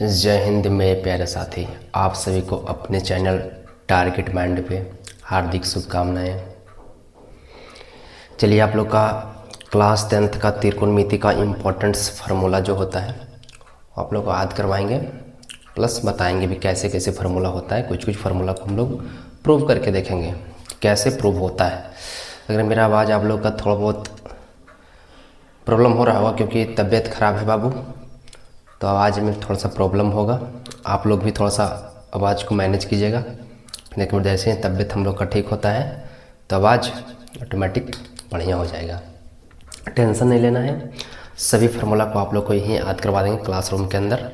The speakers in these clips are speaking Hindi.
जय हिंद मेरे प्यारे साथी, आप सभी को अपने चैनल टारगेट माइंड पे हार्दिक शुभकामनाएं। चलिए, आप लोग का क्लास 10th का त्रिकोणमिति का इम्पोर्टेंस फार्मूला जो होता है आप लोग को याद करवाएंगे, प्लस बताएंगे भी कैसे कैसे फार्मूला होता है। कुछ फार्मूला को हम लोग प्रूव करके देखेंगे कैसे प्रूव होता है। अगर मेरा आवाज़ आप लोग का थोड़ा बहुत प्रॉब्लम हो रहा होगा क्योंकि तबीयत ख़राब है बाबू, तो आवाज़ में थोड़ा सा प्रॉब्लम होगा। आप लोग भी थोड़ा सा आवाज़ को मैनेज कीजिएगा, लेकिन जैसे ही तबीयत हम लोग का ठीक होता है तो आवाज़ ऑटोमेटिक बढ़िया हो जाएगा। टेंशन नहीं लेना है, सभी फार्मूला को आप लोग को यहीं याद करवा देंगे क्लासरूम के अंदर।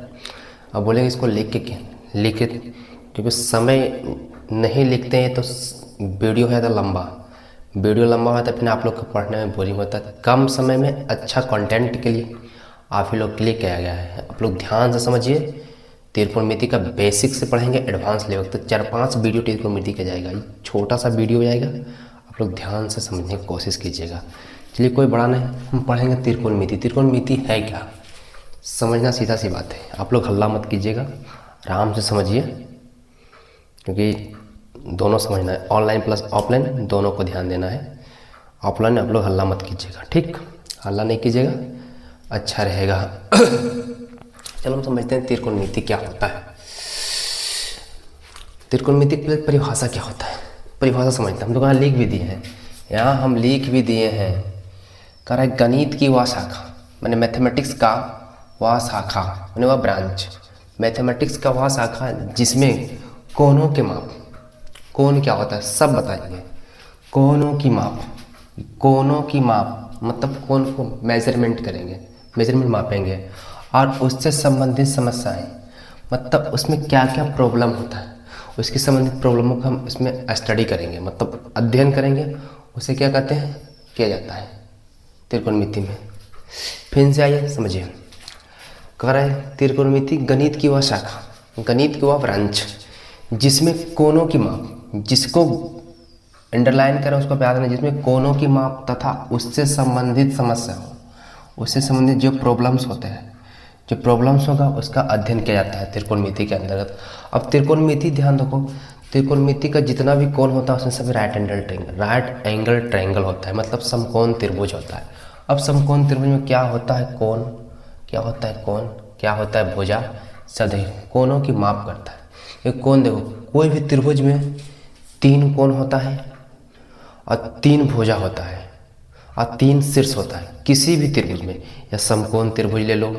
अब बोलेंगे इसको लिख के क्योंकि समय नहीं लिखते हैं तो वीडियो है तो वीडियो लंबा होता है, फिर आप लोग को पढ़ने में बोरिंग होता है। कम समय में अच्छा कंटेंट के लिए आप ही लोग के लिए किया गया है। आप लोग ध्यान से समझिए, त्रिकोणमिति का बेसिक से पढ़ेंगे एडवांस लेवल तक। 4-5 वीडियो त्रिकोणमिति का जाएगा, ये छोटा सा वीडियो जाएगा, आप लोग ध्यान से समझने की कोशिश कीजिएगा। चलिए, कोई बड़ा नहीं, हम पढ़ेंगे त्रिकोणमिति। त्रिकोणमिति है क्या, समझना सीधा सी बात है। आप लोग हल्ला मत कीजिएगा, आराम से समझिए, क्योंकि दोनों समझना है, ऑनलाइन प्लस ऑफलाइन दोनों को ध्यान देना है। ऑफलाइन आप लोग हल्ला मत कीजिएगा, ठीक, हल्ला नहीं कीजिएगा, अच्छा रहेगा। चलो हम समझते हैं त्रिकोणमिति क्या होता है। त्रिकोणमिति की परिभाषा क्या होता है, परिभाषा समझते हैं। हम लोग यहाँ लिख भी दिए हैं, कह रहा है गणित की वह शाखा, मैंने मैथमेटिक्स का वह शाखा, मैंने वह ब्रांच, मैथमेटिक्स का वह शाखा जिसमें कोणों के माप, कोण क्या होता है सब बताएंगे। कोणों की माप मतलब कोण को मेजरमेंट करेंगे, मेजरमेंट मापेंगे, और उससे संबंधित समस्याएं, मतलब उसमें क्या क्या प्रॉब्लम होता है, उसकी संबंधित प्रॉब्लमों को हम इसमें स्टडी करेंगे, मतलब अध्ययन करेंगे। उसे क्या कहते हैं, किया जाता है त्रिकोणमिति में। फिर से आइए समझिए, कह रहा है त्रिकोणमिति गणित की वह शाखा, गणित की वह ब्रांच जिसमें कोणों की माप, जिसको अंडरलाइन करें उसको याद रखना, जिसमें कोणों की माप तथा उससे संबंधित समस्या हो, उससे संबंधित जो प्रॉब्लम्स होते हैं, जो प्रॉब्लम्स होगा उसका अध्ययन किया जाता है त्रिकोणमिति के अंतर्गत। अब त्रिकोणमिति ध्यान रखो, त्रिकोणमिति का जितना भी कोण होता है उसमें सभी राइट एंगल ट्रायंगल होता है, मतलब समकोण त्रिभुज होता है। अब समकोण त्रिभुज में क्या होता है, कोण, क्या होता है कोण, क्या होता है भुजा, सब देखिए कोणों की माप करता है। ये कोण देखो, कोई भी त्रिभुज में 3 कोण होता है और 3 भुजा होता है और 3 शीर्ष होता है किसी भी त्रिभुज में। या समकोण त्रिभुज ले लो,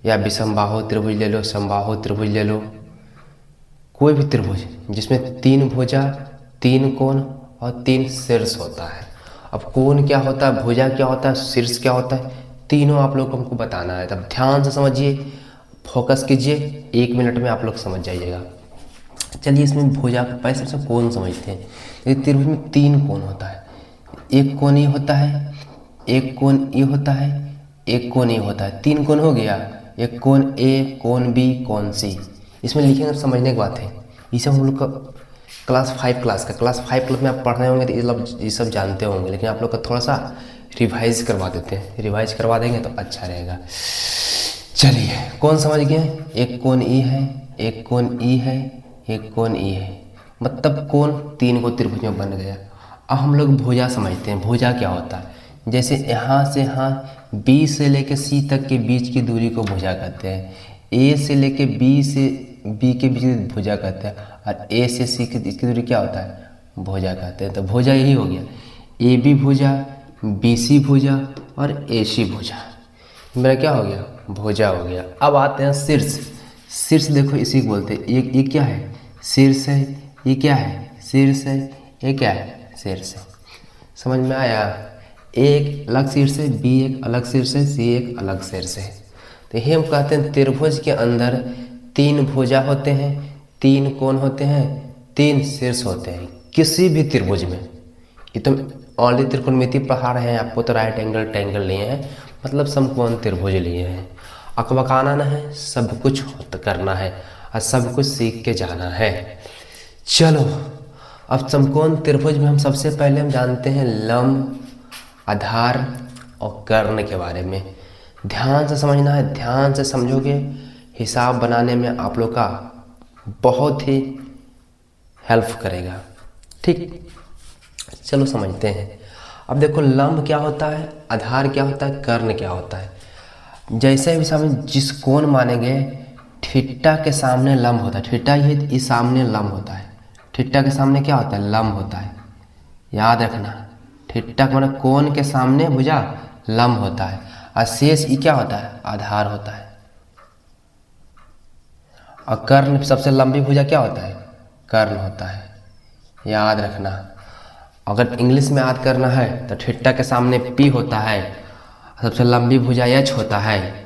या विषमबाहु त्रिभुज ले लो, समबाहु त्रिभुज ले लो, कोई भी त्रिभुज जिसमें 3 भुजा, 3 कोण और 3 शीर्ष होता है। अब कोण क्या होता है, भुजा क्या होता है, शीर्ष क्या होता है, तीनों आप लोग को हमको बताना है। तब ध्यान से समझिए, फोकस कीजिए, 1 मिनट में आप लोग समझ जाइएगा। चलिए, इसमें भुजा पहले सबसे कोण समझते हैं। ये त्रिभुज में 3 कोण होता है, एक कोण ये होता है, एक कोण ये होता है, एक कोण ये होता है। 3 कोण हो गया, एक कोण ए, कोण बी, कोण सी। इसमें लिखेंगे समझने की बात है। ये सब हम लोग का क्लास 5 क्लास में आप पढ़ रहे होंगे तो ये सब जानते होंगे, लेकिन आप लोग का थोड़ा सा रिवाइज करवा देते हैं, रिवाइज करवा देंगे तो अच्छा रहेगा। चलिए, कौन समझ गए, एक कोण ई है, एक कोण ई है, एक कोण ई है, मतलब कोण 3 को त्रिभुज में बन गया। अब हम लोग भुजा समझते हैं। भुजा क्या होता है, जैसे यहाँ से यहाँ बी से लेके सी तक के बीच की दूरी को भुजा कहते हैं। ए से लेके बी के बीच की भुजा कहते हैं, और ए से सी के बीच की दूरी क्या होता है, भुजा कहते हैं। तो भुजा यही हो गया, ए बी भुजा, बी सी भुजा और ए सी भुजा, मेरा क्या हो गया, भुजा हो गया। अब आते हैं शीर्ष। शीर्ष देखो इसी को बोलते हैं, ये क्या है, शीर्ष है, ये क्या है, शीर्ष है, ये क्या है, शीर्ष है। समझ में आया, एक अलग शीर्ष है, बी एक अलग शीर्ष है, सी एक अलग शीर्ष है। तो ये हम कहते हैं त्रिभुज के अंदर 3 भुजा होते हैं, 3 कोण होते हैं, 3 शीर्ष होते हैं किसी भी त्रिभुज में। ये तो ऑनली त्रिकोणमिति पढ़ा रहे हैं आपको, तो राइट एंगल ट्रायंगल लिए हैं, मतलब समकोण त्रिभुज लिए हैं। अकबकाना ना है, सब कुछ करना है और सब कुछ सीख के जाना है। चलो, अब समकोण त्रिभुज में हम सबसे पहले हम जानते हैं लंब, आधार और कर्ण के बारे में। ध्यान से समझना है, ध्यान से समझोगे हिसाब बनाने में आप लोग का बहुत ही हेल्प करेगा। ठीक, चलो समझते हैं। अब देखो लंब क्या होता है, आधार क्या होता है, कर्ण क्या होता है। जैसे भी सामने जिस कोण मानेंगे, थीटा के सामने लंब होता है, थीटा ये सामने लंब होता है, थीटा के सामने क्या होता है, लंब होता है। याद रखना, थीटा का मतलब कोण के सामने भुजा लंब होता है, और शेष ये क्या होता है, आधार होता है। और कर्ण सबसे लंबी भुजा क्या होता है, कर्ण होता है। याद रखना, अगर इंग्लिश में याद करना है तो थीटा के सामने पी होता है, सबसे लंबी भुजा एच होता है,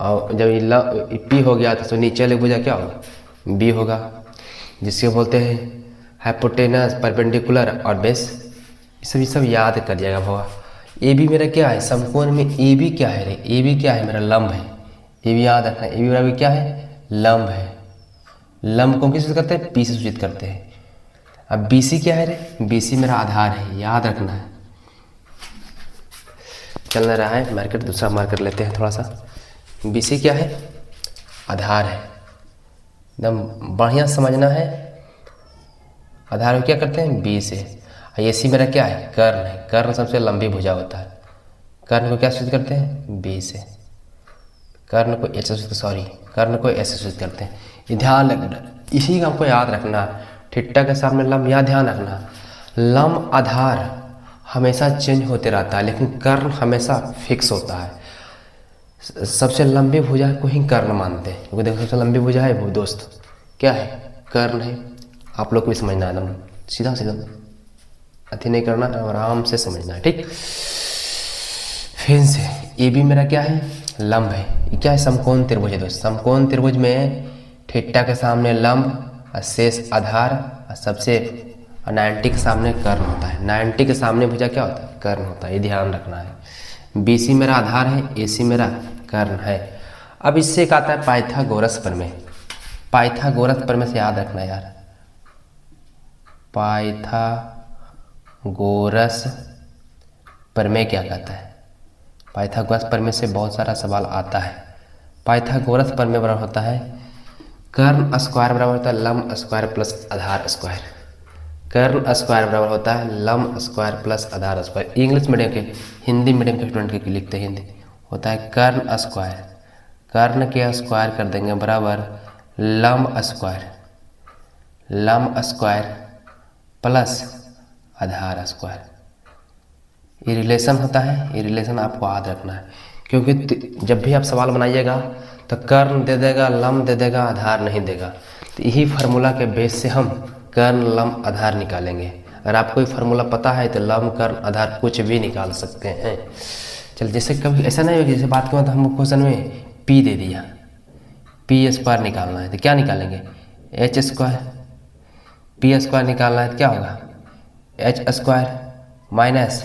और जब ये पी हो गया तो नीचे वाली भुजा क्या होगा, बी होगा, जिसके बोलते हैं हाइपोटेनस, परपेंडिकुलर और बेस। ये सब याद कर जाएगा बाबा। ए बी मेरा क्या है, समकोण में ए बी क्या है रे, ए बी क्या है, मेरा लंब है। ए बी याद रखना, ए बी बराबर क्या है, लंब है। लंब को किस सूचित करते हैं, पी से सूचित करते हैं। अब बी सी क्या है रे, बी सी मेरा आधार है, याद रखना है। चल रहा है मार्केट, दूसरा मार्केट लेते हैं थोड़ा सा। बी सी क्या है, आधार है, एकदम बढ़िया समझना है। आधार में क्या करते हैं, बी से। ए सी मेरा क्या है, कर्ण है, कर्ण सबसे लंबी भुजा होता है। कर्ण को क्या सूचित करते हैं, बी से। कर्ण को एच से, सॉरी कर्ण को एस से सूचित करते हैं। ये ध्यान रखना, इसी का हमको याद रखना। थीटा के सामने लंब, या ध्यान रखना, लंब आधार हमेशा चेंज होते रहता है, लेकिन कर्ण हमेशा फिक्स होता है। सबसे लंबी भुजा को ही कर्ण मानते हैं, क्योंकि देखो सबसे लंबी भुजा है वो दोस्त क्या है, कर्ण है। आप लोग को भी समझना है, एकदम सीधा सीधा अति नहीं करना, आराम से समझना है। ठीक, फिर से ए बी मेरा क्या है, लंब है। ये क्या है, समकोण त्रिभुज है दोस्त। समकोण त्रिभुज में थीटा के सामने लंब और शेष आधार, और सबसे 90 के सामने कर्ण होता है। 90 के सामने भुजा क्या होता है, कर्ण होता है, ये ध्यान रखना है। बी सी मेरा आधार है, ए सी मेरा कर्ण है। अब इससे एक आता है पाइथागोरस प्रमेय। पाइथागोरस प्रमेय से याद रखना यार, पाइथागोरस प्रमेय क्या कहता है। पाइथागोरस प्रमेय से बहुत सारा सवाल आता है। पाइथागोरस प्रमेय बराबर होता है कर्ण स्क्वायर बराबर होता है लंब स्क्वायर प्लस आधार स्क्वायर। कर्ण स्क्वायर बराबर होता है लंब स्क्वायर प्लस आधार स्क्वायर। इंग्लिश मीडियम के, हिंदी मीडियम के स्टूडेंट के लिखते हैं, हिंदी होता है कर्ण स्क्वायर, कर्ण के स्क्वायर कर देंगे बराबर लंब स्क्वायर, लंब स्क्वायर प्लस आधार स्क्वायर। ये रिलेशन होता है, ये रिलेशन आपको याद रखना है, क्योंकि जब भी आप सवाल बनाइएगा तो कर्ण दे देगा, लंब दे देगा, आधार नहीं देगा। तो यही फार्मूला के बेस से हम कर्ण लंब आधार निकालेंगे। अगर आपको ये फार्मूला पता है तो लंब कर्ण आधार कुछ भी निकाल सकते हैं। चल, जैसे कभी ऐसा नहीं होगा, जैसे बात करें तो हमको क्वेश्चन में पी दे दिया, पी स्क्वायर निकालना है तो क्या निकालेंगे, एच स्क्वायर। पी स्क्वायर निकालना है तो क्या होगा, H square minus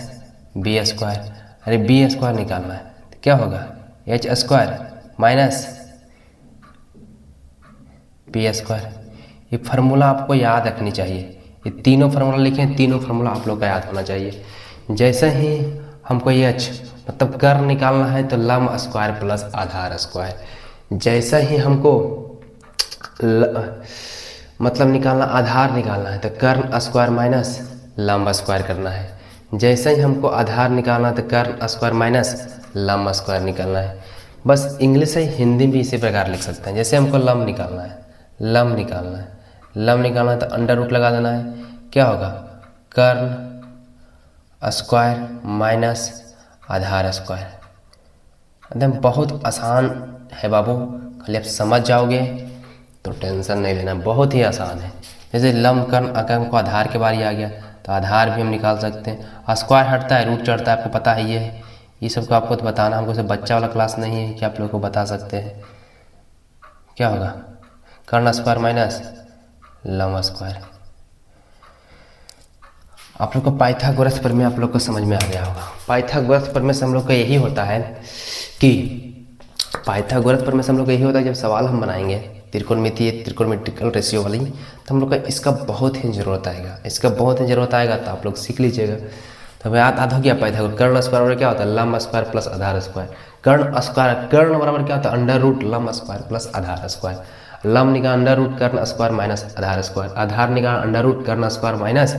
B square. अरे बी स्क्वायर निकालना है तो क्या होगा, H square minus B square. ये फार्मूला आपको याद रखनी चाहिए। ये तीनों फार्मूला लिखें, तीनों फार्मूला आप लोग का याद होना चाहिए। जैसे ही हमको ये एच मतलब कर्ण निकालना है तो लंब स्क्वायर प्लस आधार स्क्वायर। जैसा ही हमको मतलब निकालना, आधार निकालना है तो कर्ण स्क्वायर माइनस लंब स्क्वायर करना है। जैसे ही हमको आधार निकालना है तो कर्ण स्क्वायर माइनस लंब स्क्वायर निकालना है। बस इंग्लिश से हिंदी भी इसी प्रकार लिख सकते हैं। जैसे हमको लंब निकालना है, लंब निकालना है, लंब निकालना है तो अंडर रूट लगा देना है, क्या होगा, कर्ण स्क्वायर माइनस आधार स्क्वायर। एकदम बहुत आसान है बाबू, खाली आप समझ जाओगे तो टेंशन नहीं लेना, बहुत ही आसान है। जैसे लंब कर्ण, अगर हमको आधार के बारे आ गया तो आधार भी हम निकाल सकते हैं। स्क्वायर हटता है, रूट चढ़ता है, आपको पता है ये है। ये सब को आपको तो बताना, हमको सिर्फ बच्चा वाला क्लास नहीं है कि आप लोग को बता सकते हैं। क्या होगा, कर्ण स्क्वायर माइनस लंब स्क्वायर। आप लोग को पाइथागोरस प्रमेय आप लोग को समझ में आ गया होगा। पाइथागोरस प्रमेय से हम लोग का यही होता है कि पाइथागोरस प्रमेय से हम लोग का यही होता है, जब सवाल हम बनाएंगे त्रिकोणमितीय, त्रिकोणमितिकल रेशियो वाली, तो हम लोग का इसका बहुत ही ज़रूरत आएगा। इसका बहुत ही ज़रूरत आएगा तो आप लोग सीख लीजिएगा। तो याद हो गया पाइथागोरस, कर्ण स्क्वायर क्या होता है, लंब स्क्वायर प्लस आधार स्क्वायर। कर्ण स्क्वायर, कर्ण बराबर क्या होता है अंडर रूट लंब स्क्वायर प्लस आधार स्क्वायर। लंब निकाल अंडर रूट कर्ण स्क्वायर माइनस आधार स्क्वायर, आधार निकाल अंडर रूट कर्ण स्क्वायर माइनस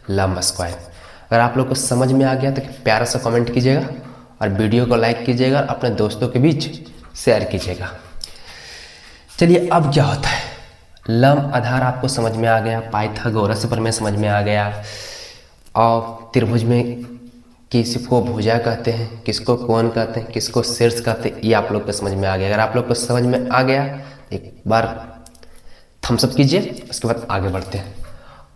लंब स्क्वायर। अगर आप लोग को समझ में आ गया तो प्यारा सा कमेंट कीजिएगा और वीडियो को लाइक कीजिएगा और अपने दोस्तों के बीच शेयर कीजिएगा। चलिए अब क्या होता है, लंब आधार आपको समझ में आ गया, पाइथागोरस प्रमेय समझ में आ गया, और त्रिभुज में किसको भुजा कहते हैं, किसको कोण कहते हैं, किसको शीर्ष कहते हैं, ये आप लोग को समझ में आ गया। अगर आप लोग को समझ में आ गया एक बार थम्स अप कीजिए, उसके बाद आगे बढ़ते हैं।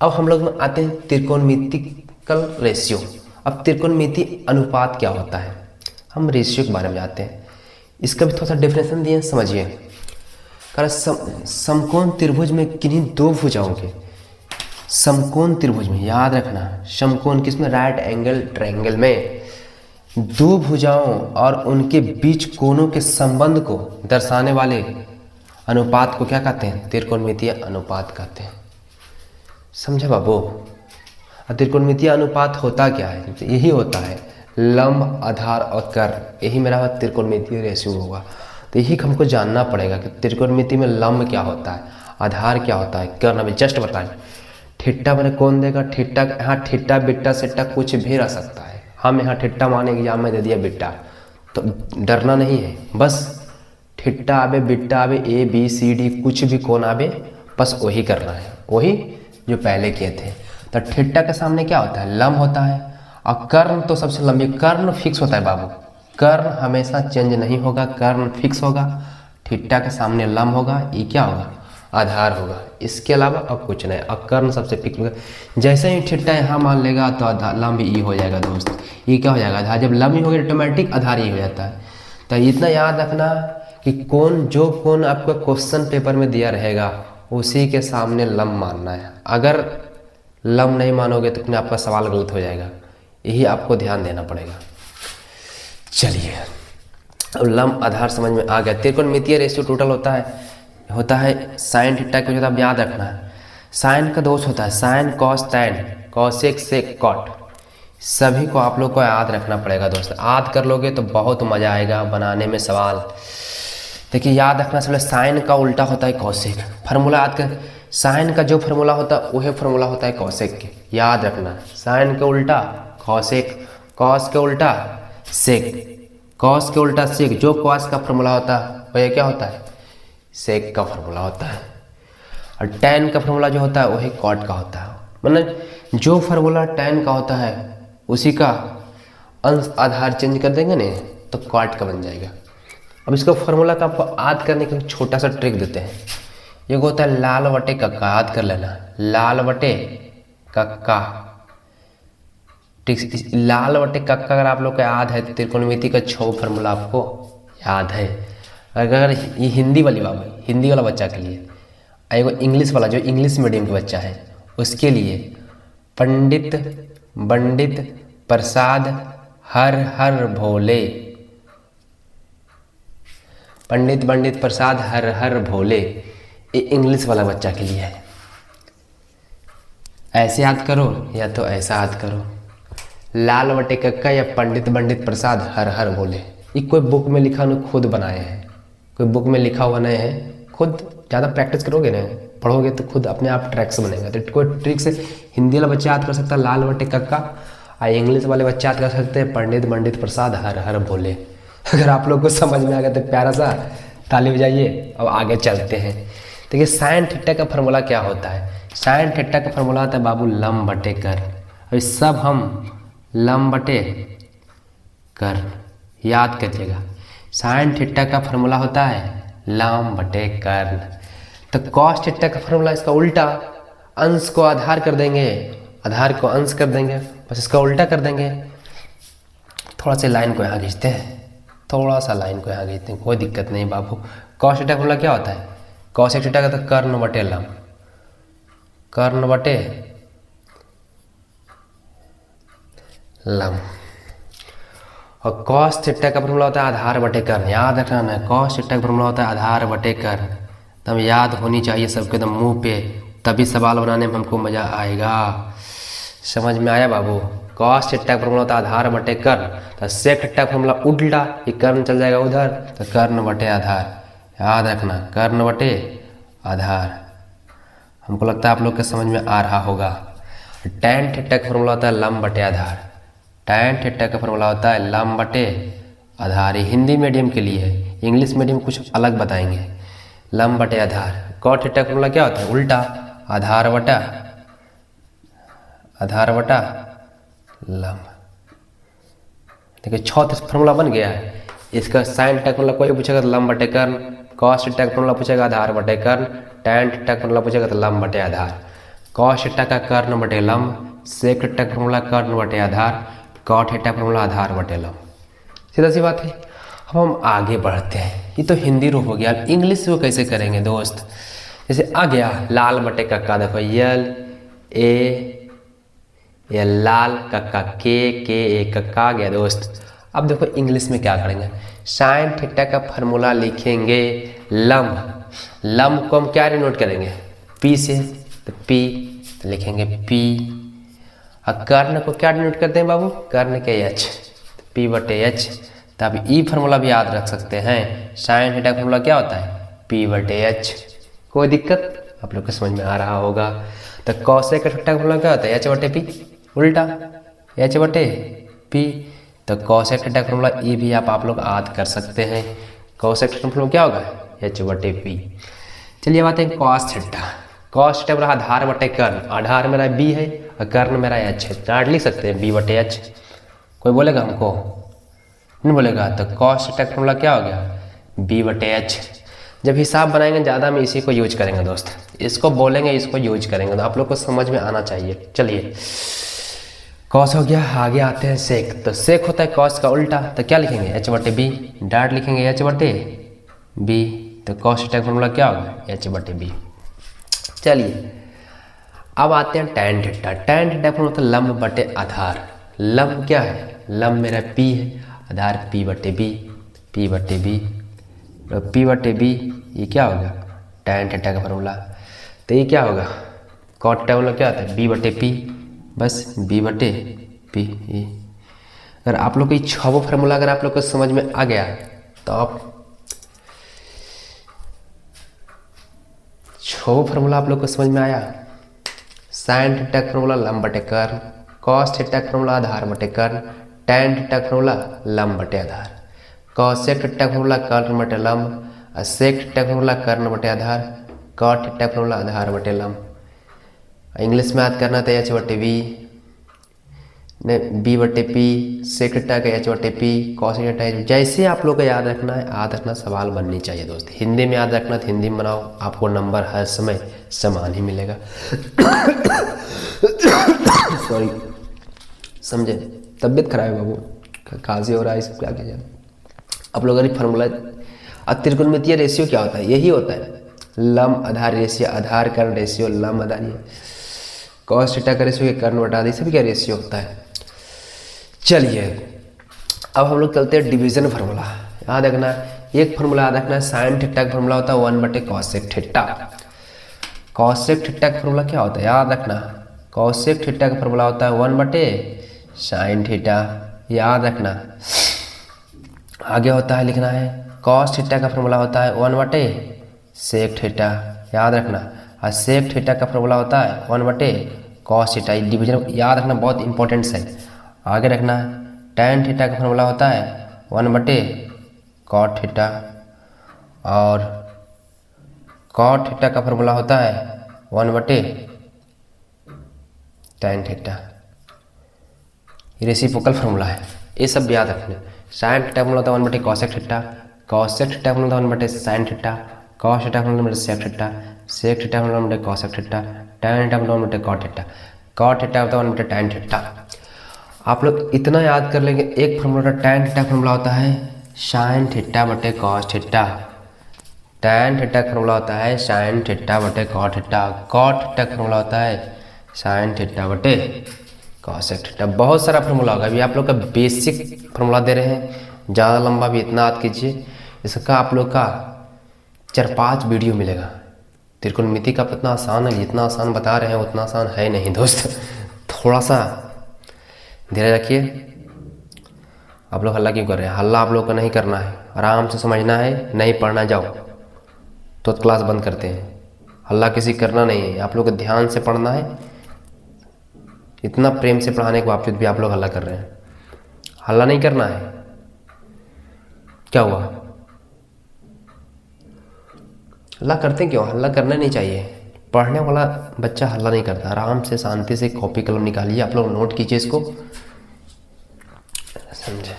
अब हम लोग में आते हैं त्रिकोणमितिकल रेशियो। अब त्रिकोणमिति अनुपात क्या होता है, हम रेशियो के बारे में जानते हैं। इसका भी थोड़ा सा डेफिनेशन दिए, समझिए। कारण समकोण त्रिभुज में किन्हीं दो भुजाओं के, समकोण त्रिभुज में याद रखना, समकोण किसमें, राइट एंगल ट्रायंगल में दो भुजाओं और उनके बीच कोणों के संबंध को दर्शाने वाले अनुपात को क्या कहते हैं, त्रिकोणमितीय अनुपात कहते हैं। समझे बाबू। त्रिकोणमितीय अनुपात होता क्या है, तो यही होता है लंब आधार और कर्ण, यही मेरा त्रिकोणमितीय रेशियो होगा। तो यही हमको जानना पड़ेगा कि त्रिकोणमिति में लंब क्या होता है, आधार क्या होता है, कर्ण अभी जस्ट बताएं। थीटा मैंने कौन देगा, थीटा, यहाँ थीटा बीटा सेटा कुछ भी रह सकता है। हम यहाँ थीटा माने एग्जाम में दे दिया बीटा, तो डरना नहीं है, बस थीटा आवे बीटा आवे ए बी सी डी कुछ भी कौन आवे, बस वही करना है, वही जो पहले किए थे। तो थीटा के सामने क्या होता है, लंब होता है, और कर्ण तो सबसे लंबी, कर्ण फिक्स होता है बाबू, कर्ण हमेशा चेंज नहीं होगा, कर्ण फिक्स होगा। थीटा के सामने लंब होगा, ये क्या होगा, आधार होगा, इसके अलावा अब कुछ नहीं। और कर्ण सबसे फिक्स होगा, जैसे ही थीटा यहाँ मान लेगा तो आधार लंब ई हो जाएगा दोस्त, ये क्या हो जाएगा आधार। जब लंब ही हो गया ऑटोमेटिक आधार ही हो जाता है। तो इतना याद रखना कि कौन जो कौन आपका क्वेश्चन पेपर में दिया रहेगा उसी के सामने लंब मानना है। अगर लंब नहीं मानोगे तो फिर आपका सवाल गलत हो जाएगा, यही आपको ध्यान देना पड़ेगा। चलिए अब लंब आधार समझ में आ गया। त्रिकोणमितीय रेशियो टोटल होता है साइन थीटा की वजह, आप याद रखना है। साइन का दोष होता है sine cos tan cosec sec cot, सभी को आप लोग को याद रखना पड़ेगा दोस्त। याद कर लोगे तो बहुत मज़ा आएगा बनाने में सवाल। देखिए याद रखना सबसे, साइन का उल्टा होता है कॉसेक, फार्मूला याद कर, साइन का जो फार्मूला होता है वही फार्मूला होता है कॉसेक के, याद रखना। साइन के उल्टा कॉसेक, कॉस के उल्टा सेक, कॉस के उल्टा सेक, जो कॉस का फार्मूला होता है वह क्या होता है, सेक का फार्मूला होता है। और टैन का फार्मूला जो होता है वही कॉट का होता है। मतलब जो फार्मूला टैन का होता है उसी का अंश आधार चेंज कर देंगे ना तो कॉट का बन जाएगा। अब इसको फार्मूला का आपको याद करने के लिए छोटा सा ट्रिक देते हैं। ये होता है लाल बटे कक्का, याद कर लेना, लाल बटे कक्का। ठीक, लाल बटे कक्का अगर आप लोग को याद है, त्रिकोणमिति का 6 फार्मूला आपको याद है। अगर ये हिंदी वाली बाबू, हिंदी वाला बच्चा के लिए, एगो इंग्लिश वाला जो इंग्लिश मीडियम के बच्चा है उसके लिए, पंडित बंडित प्रसाद हर हर भोले, पंडित बंडित प्रसाद हर हर भोले, ये इंग्लिश वाला बच्चा के लिए है। ऐसे याद करो या तो ऐसा याद करो, लाल बटे कक्का या पंडित बंडित प्रसाद हर हर भोले। ये कोई बुक में लिखा नहीं, खुद बनाए हैं, कोई बुक में लिखा हुआ नहीं है, खुद ज़्यादा प्रैक्टिस करोगे ना, पढ़ोगे तो खुद अपने आप ट्रैक से बनेगा। तो कोई ट्रिक से हिंदी वाला बच्चा याद कर सकता है लाल बटे कक्का, और इंग्लिश वाले बच्चे याद कर सकते हैं पंडित बंडित प्रसाद हर हर भोले। अगर आप लोग को समझ में आ गया तो प्यारा सा ताली बजाइए। अब आगे चलते हैं। देखिए साइन थीटा का फार्मूला क्या होता है, साइन थीटा का फार्मूला होता है बाबू लंब बटे कर्ण। अभी सब हम लंब बटे कर्ण याद करिएगा। साइन थीटा का फार्मूला होता है लंब बटे कर्ण। तो कॉस थीटा का फार्मूला इसका उल्टा, अंश को आधार कर देंगे, आधार को अंश कर देंगे, बस इसका उल्टा कर देंगे। थोड़ा सा लाइन को यहाँ खींचते हैं, थोड़ा सा लाइन को यहाँ खींचते हैं, कोई दिक्कत नहीं बाबू। कॉस थीटा का फार्मूला क्या होता है, कॉस थीटा का तो कर्ण बटे लंब, कर्ण बटे लंब। और कॉस थीटा का फार्मूला होता है आधार बटे कर्ण, याद रखना है। कॉस थीटा का फार्मूला होता है आधार बटे कर्ण, तब याद होनी चाहिए सबके एकदम मुंह पे, तभी सवाल बनाने में हमको मज़ा आएगा। समझ में आया बाबू। कॉस थीटा का फॉर्मूला होता है आधार बटे कर्ण, तो सेक थीटा का फॉर्मूला उल्टा, ये कर्ण चल जाएगा उधर, तो कर्ण बटे आधार, याद रखना कर्ण बटे आधार। हमको लगता है आप लोग के समझ में आ रहा होगा। टैन थीटा का फॉर्मूला होता है लंब बटे आधार, टैन थीटा का फॉर्मूला होता है लंब बटे आधार। ये हिंदी मीडियम के लिए है, इंग्लिश मीडियम कुछ अलग बताएंगे। लंब बटे आधार। कॉट थीटा का फॉर्मूला क्या होता है उल्टा, आधार बटा लंब। देखिए छठ फॉर्मूला बन गया है। इसका साइन थीटा का फॉर्मूला कोई पूछेगा तो लंब बटे कर्ण, कॉस थीटा का फॉर्मूला पूछेगा आधार बटे कर्ण, टैन थीटा का फॉर्मूला पूछेगा तो लंब बटे आधार। कॉस थीटा का कर्ण बटे लंब, सेक थीटा का फॉर्मूला कर्ण बटे आधार, कॉट थीटा का फॉर्मूला आधार बटे लंब। सीधा सी बात है। अब हम आगे बढ़ते हैं। ये तो हिंदी रूप हो गया, इंग्लिश को कैसे करेंगे दोस्त। जैसे आ गया लाल बटे कक्का, देखो यल ए लाल, कक्का के ए, कक्का आ गया दोस्त। अब देखो इंग्लिश में क्या करेंगे, साइन थीटा का फॉर्मूला लिखेंगे लंब, लंब को हम क्या डिनोट करेंगे पी से, तो पी तो लिखेंगे पी। और कर्ण को क्या डिनोट करते हैं बाबू, कर्ण के एच, तो पी बटे एच। तो अब ई फार्मूला भी याद रख सकते हैं, साइन थीटा का फॉर्मूला क्या होता है पी बटे एच। कोई दिक्कत आप लोग को समझ में आ रहा होगा। तो कॉसेक थीटा का फॉर्मूला क्या होता है एच बटे पी, उल्टा एच बटे पी। तो कॉसेक थीटा का फॉर्मूला ई भी आप लोग याद कर सकते हैं। कॉसेक थीटा का फॉर्मूला क्या होगा एच बटे पी। चलिए बात है कॉस थीटा। कॉस थीटा मेरा आधार बटे कर्ण, आधार मेरा बी है और कर्ण मेरा एच है, चार्ट लिख सकते हैं बी बटे एच। कोई बोलेगा हमको नहीं बोलेगा। तो कॉस थीटा का फॉर्मूला क्या हो गया बी बटे एच। जब हिसाब बनाएंगे ज़्यादा में इसी को यूज करेंगे दोस्त, इसको बोलेंगे इसको यूज करेंगे, तो आप लोग को समझ में आना चाहिए। चलिए कॉस हो गया, आगे आते हैं सेक। तो सेक होता है कॉस का उल्टा, तो क्या लिखेंगे एच बटे बी, डायरेक्ट लिखेंगे एच बटे बी। तो कॉस थीटा का फॉर्मूला क्या होगा एच बटे बी। चलिए अब आते हैं टैन थीटा। टैन थीटा का फॉर्मूला होता है लंब बटे आधार। लंब क्या है, लंब मेरा पी है, आधार पी बटे बी, पी बटे बी, पी बटे बी। ये क्या होगा टैन थीटा का फॉर्मूला। तो ये क्या होगा कॉट थीटा का फॉर्मूला क्या होता है बी बटे पी, बस बी बटे पी। अगर आप लोग को ये छह फार्मूला अगर आप लोग को समझ में आ गया तो आप छह फार्मूला आप लोग को समझ में आया। साइन थीटा का फॉर्मूला लंब बटे कर्ण, कॉस थीटा का फॉर्मूला आधार बटे कर्ण, टैन थीटा का फॉर्मूला लंब बटे आधार, कॉसेक थीटा का फॉर्मूला कर्ण बटे लंब, और सेक थीटा का फॉर्मूला कर्ण बटे आधार, कॉट थीटा का फॉर्मूला आधार बटे लंब। इंग्लिश में याद करना था एच बटे वी, बी बटे पी, सेक थीटा का एच बटे पी, कॉसेक थीटा एच। जैसे आप लोग को याद रखना है, याद रखना सवाल बननी चाहिए दोस्त। हिंदी में याद रखना तो हिंदी में बनाओ, आपको नंबर हर समय समान ही मिलेगा। सॉरी समझे, तबीयत खराब है बाबू, खांसी हो रहा है, इस क्या किया जाए। आप लोगों ने फार्मूला त्रिकोणमितीय रेशियो क्या होता है, यही होता है लंब आधार रेशियो, आधार कर्ण रेशियो, लंब आधार, कॉस थीटा का रेशियो, कर्ण बटा आधार, सभी क्या रेशियो होता है। चलिए अब हम लोग चलते हैं डिवीजन फार्मूला। याद रखना एक फार्मूला याद रखना है, साइन थीटा का फार्मूला होता है 1 बटे कॉसेक थीटा। कॉसेक थीटा का फार्मूला क्या होता है याद रखना, कॉसेक थीटा का फार्मूला होता है 1 बटे साइन थीटा, याद रखना। आगे होता है लिखना है कॉस थीटा का फार्मूला होता है 1 बटे सेक थीटा, याद रखना। और सेक थीटा का फार्मूला होता है 1 बटे कॉस थीटा। डिवीजन याद रखना बहुत इंपॉर्टेंट है। आगे रखना टैन थीटा का फार्मूला होता है 1 बटे कॉट थीटा, और कॉट थीटा का फार्मूला होता है 1 बटे टैन थीटा। ये रेसिप्रोकल फार्मूला है, ये सब याद रखना। साइन थीटा फार्मूला होता है 1 बटे cosec theta, cosec theta formula होता है 1 बटे sine theta, cos theta formula 1 बटे sec theta, sec theta formula 1 बटे cosec theta, tan theta formula 1 बटे कॉट थीटा, कॉट थीटा होता है 1 बटे टैन थीटा। आप लोग इतना याद कर लेंगे। एक फार्मूला टैन थीटा फार्मूला होता है साइन थीटा बटे कॉस थीटा, टैन थीटा का फार्मूला होता है साइन थीटा बटे कॉट थीटा, कॉट थीटा का फार्मूला होता है साइन थीटा बटे कॉसेक थीटा। बहुत सारा फार्मूला होगा, अभी आप लोग का बेसिक फार्मूला दे रहे हैं, ज़्यादा लंबा भी इतना याद कीजिए। इसका आप लोग का 4-5 वीडियो मिलेगा। त्रिकोणमिति का इतना आसान है, जितना आसान बता रहे हैं उतना आसान है नहीं दोस्त, थोड़ा सा धीरे रखिए। आप लोग हल्ला क्यों कर रहे हैं? हल्ला आप लोग को नहीं करना है, आराम से समझना है। नहीं पढ़ना जाओ तो क्लास बंद करते हैं। हल्ला किसी करना नहीं है, आप लोग को ध्यान से पढ़ना है। इतना प्रेम से पढ़ाने के बावजूद भी आप लोग हल्ला कर रहे हैं। हल्ला नहीं करना है। क्या हुआ? हल्ला करते क्यों? हल्ला करना नहीं चाहिए। पढ़ने वाला बच्चा हल्ला नहीं करता। आराम से शांति से कॉपी कलम निकालिए, आप लोग नोट कीजिए इसको, समझे?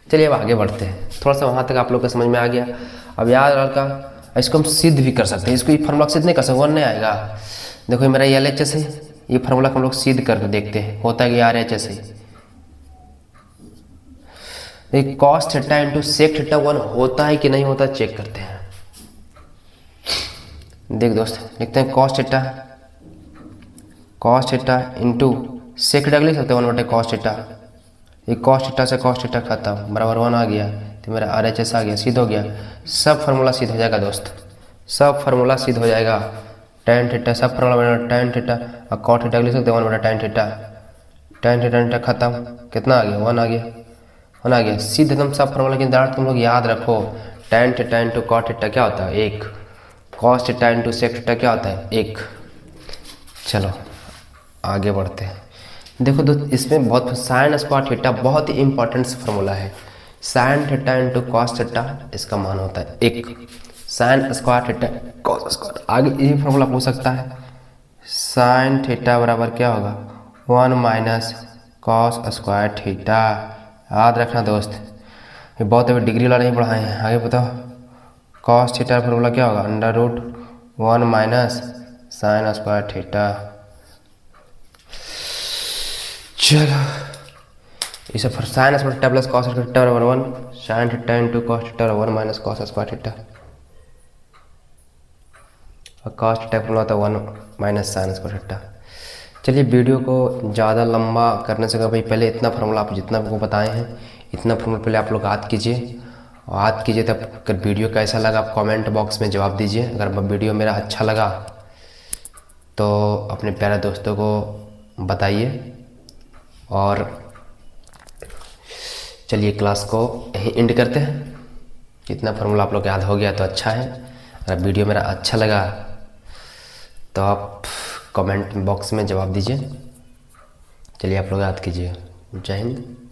चलिए अब आगे बढ़ते हैं। थोड़ा सा वहाँ तक आप लोग को समझ में आ गया। अब याद रखा, इसको हम सिद्ध भी कर सकते हैं। इसको ये फार्मूला सिद्ध नहीं कर सकते, वन नहीं आएगा। देखो ये मेरा LHS है, ये फार्मूला हम लोग सिद्ध करके देखते हैं होता है कि RHS है। Cos theta into sec theta 1 होता है कि नहीं होता, चेक करते हैं। देख दोस्त, लिखते हैं cos theta into sec theta लिख सकते हैं 1 बटे कॉस थीटा। ये कॉस थीटा से कॉस थीटा खत्म, बराबर 1 आ गया, तो मेरा RHS आ गया, सिद्ध हो गया। सब फार्मूला सिद्ध हो जाएगा दोस्त, सब फार्मूला सिद्ध हो जाएगा। tan थीटा सब फार्मूला बना, tan थीटा और cot थीटा लिख सकते हैं 1 बटा tan थीटा। tan थीटा खत्म, कितना आ गया? 1 आ गया, 1 आ गया, सिद्ध एकदम सब फार्मूला। लेकिन डायरेक्ट तुम लोग याद रखो, tan theta into cot theta क्या होता है? 1। cos theta into sec theta क्या होता है? 1। चलो आगे बढ़ते हैं। देखो दोस्त, इसमें बहुत साइन स्क्वायर थीटा बहुत ही इंपॉर्टेंट फार्मूला है। Sine theta into cos theta, इसका मान होता है 1। Sine square theta cos square, आगे यही फार्मूला पूछ सकता है। साइन थीटा बराबर क्या होगा? 1 माइनस कॉस स्क्वायर थीटा। याद रखना दोस्त, ये बहुत अभी डिग्री वाला नहीं पढ़ाए हैं। आगे बताओ, कॉस थीटा फार्मूला क्या होगा? √1 माइनस साइन स्क्वायर थीटा। चलो इसे फिर sine square theta plus cos square theta बराबर 1, sine theta into cos theta 1 minus cos square theta, और कॉस थीटा फॉर्मूला होता है 1 माइनस साइन स्क्वायर थीटा। चलिए वीडियो को ज़्यादा लंबा करने से भाई पहले इतना फार्मूला आप जितना आपको बताए हैं, इतना फार्मूला पहले आप लोग याद कीजिए। और याद कीजिए तब अगर वीडियो कैसा लगा आप कमेंट बॉक्स में जवाब दीजिए। अगर वीडियो मेरा अच्छा लगा तो अपने प्यारे दोस्तों को बताइए। और चलिए क्लास को यहीं एंड करते हैं। इतना फार्मूला आप लोग याद हो गया तो अच्छा है। अगर वीडियो मेरा अच्छा लगा तो आप कमेंट बॉक्स में जवाब दीजिए। चलिए आप लोग याद कीजिए। जय हिंद।